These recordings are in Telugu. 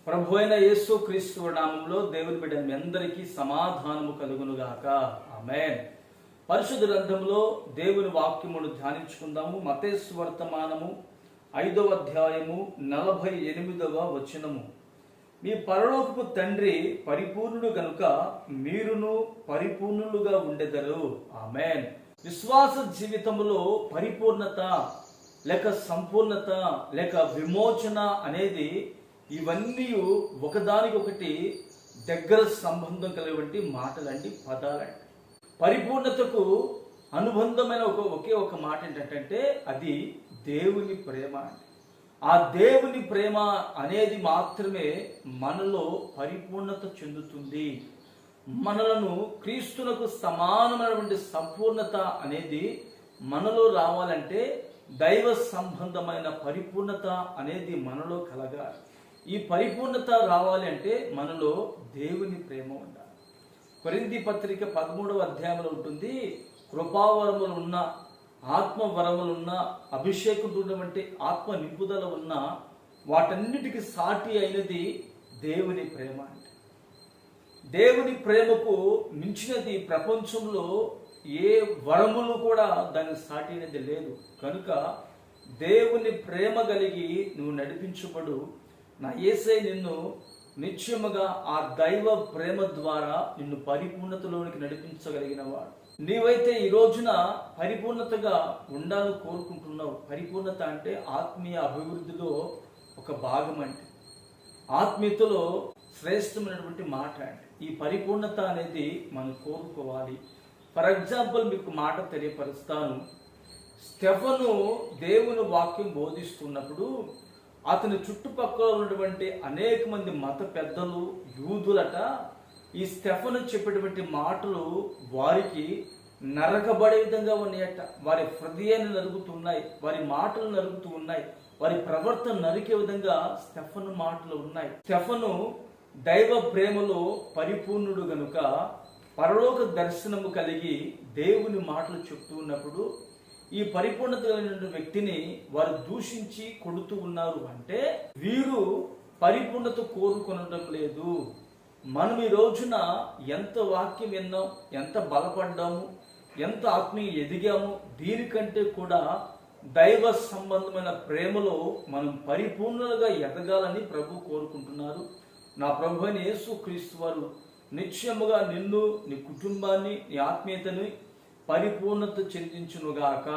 ప్రభు అయిన యేసు క్రీస్తు నామంలో దేవుని బిడ్డ మీ అందరికీ సమాధానము కలుగునుగాక. ఆమేన్. పరిశుద్ధ గ్రంథంలో దేవుని వాక్యమును ధ్యానించుకుందాము. మత్తయి వర్తమానము 5వ అధ్యాయము 48వ వచనము. మీ పరలోకపు తండ్రి పరిపూర్ణుడు గనుక మీరును పరిపూర్ణులుగా ఉండెదరు. ఆమేన్. విశ్వాస జీవితంలో పరిపూర్ణత లేక సంపూర్ణత లేక విమోచన అనేది ఇవన్నీ ఒకదానికొకటి దగ్గర సంబంధం కలిగినటువంటి మాటలండి, పదాలండి. పరిపూర్ణతకు అనుబంధమైన ఒకే ఒక మాట ఏంటంటే అది దేవుని ప్రేమ. ఆ దేవుని ప్రేమ అనేది మాత్రమే మనలో పరిపూర్ణత చెందుతుంది. మనలను క్రీస్తునకు సమానమైనటువంటి సంపూర్ణత అనేది మనలో రావాలంటే దైవ సంబంధమైన పరిపూర్ణత అనేది మనలో కలగాలి. ఈ పరిపూర్ణత రావాలి అంటే మనలో దేవుని ప్రేమ ఉండాలి. కొరింథీ పత్రిక 13వ అధ్యాయంలో ఉంటుంది, కృపావరములు ఉన్న, ఆత్మవరములు ఉన్న, అభిషేకున్నటువంటి ఆత్మ నింపుదల ఉన్న వాటన్నిటికీ సాటి అయినది దేవుని ప్రేమ. అంటే దేవుని ప్రేమకు మించినది ప్రపంచంలో ఏ వరములు కూడా దానికి సాటి అయినది లేదు. కనుక దేవుని ప్రేమ కలిగి నువ్వు నడిపించబడు. నా యేసయ్య నిన్ను నిశ్చయముగా ఆ దైవ ప్రేమ ద్వారా నిన్ను పరిపూర్ణతలోనికి నడిపించగలిగిన వాడు. నీవైతే ఈ రోజున పరిపూర్ణతగా ఉండాలని కోరుకుంటున్నావు. పరిపూర్ణత అంటే ఆత్మీయ అభివృద్ధిలో ఒక భాగం. అంటే ఆత్మీయతలో శ్రేష్టమైనటువంటి మాట. అంటే ఈ పరిపూర్ణత అనేది మనం కోరుకోవాలి. ఫర్ ఎగ్జాంపుల్ మీకు మాట తెలియపరుస్తాను. స్టెఫను దేవుని వాక్యం బోధిస్తున్నప్పుడు అతని చుట్టుపక్కల ఉన్నటువంటి అనేక మంది మత పెద్దలు, యూదులట, ఈ స్టెఫను చెప్పేటువంటి మాటలు వారికి నరకబడే విధంగా ఉన్నాయట. వారి హృదయాన్ని నరుగుతున్నాయి, వారి మాటలు నరుగుతూ ఉన్నాయి, వారి ప్రవర్తన నరికే విధంగా స్టెఫను మాటలు ఉన్నాయి. స్టెఫను దైవ ప్రేమలో పరిపూర్ణుడు గనుక పరలోక దర్శనము కలిగి దేవుని మాటలు చెప్తూ ఉన్నప్పుడు ఈ పరిపూర్ణత కలిగిన వ్యక్తిని వారు దూషించి కొడుతూ ఉన్నారు. అంటే వీరు పరిపూర్ణత కోరుకొనడం లేదు. మనం ఈ రోజున ఎంత వాక్యం విన్నాం, ఎంత బలపడ్డాము, ఎంత ఆత్మీయ ఎదిగాము, దీనికంటే కూడా దైవ సంబంధమైన ప్రేమలో మనం పరిపూర్ణులుగా ఎదగాలని ప్రభు కోరుకుంటున్నారు. నా ప్రభు అయిన యేసు క్రీస్తు వారు నిశ్చయముగా నిన్ను, నీ కుటుంబాన్ని, నీ ఆత్మీయతని పరిపూర్ణత చెందించునుగాక.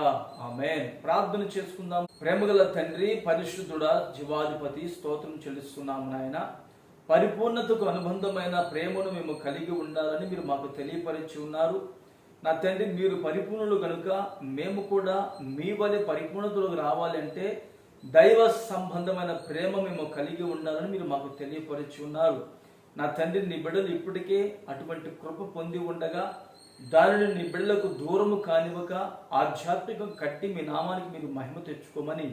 ఆమేన్. ప్రార్థన చేసుకుందాం. ప్రేమగల తండ్రి, పరిశుద్ధుడా, జీవాధిపతి, స్తోత్రం చెల్లిస్తున్నాము నాయన. పరిపూర్ణతకు అనుబంధమైన ప్రేమను మేము కలిగి ఉండాలని మీరు మాకు తెలియపరిచి ఉన్నారు. నా తండ్రి, మీరు పరిపూర్ణులు కనుక మేము కూడా మీ వలె పరిపూర్ణతలోకి రావాలంటే దైవ సంబంధమైన ప్రేమ మేము కలిగి ఉండాలని మీరు మాకు తెలియపరిచి ఉన్నారు. నా తండ్రి, నీ బిడ్డలు ఇప్పటికే అటువంటి కృప పొంది ఉండగా దానిని నీ బిడ్డలకు దూరము కానివ్వక ఆధ్యాత్మికం కట్టి మీ నామానికి మీరు మహిమ తెచ్చుకోమని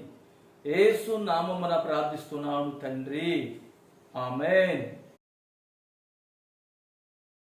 యేసు నామమున ప్రార్థిస్తున్నాను తండ్రి. ఆమేన్.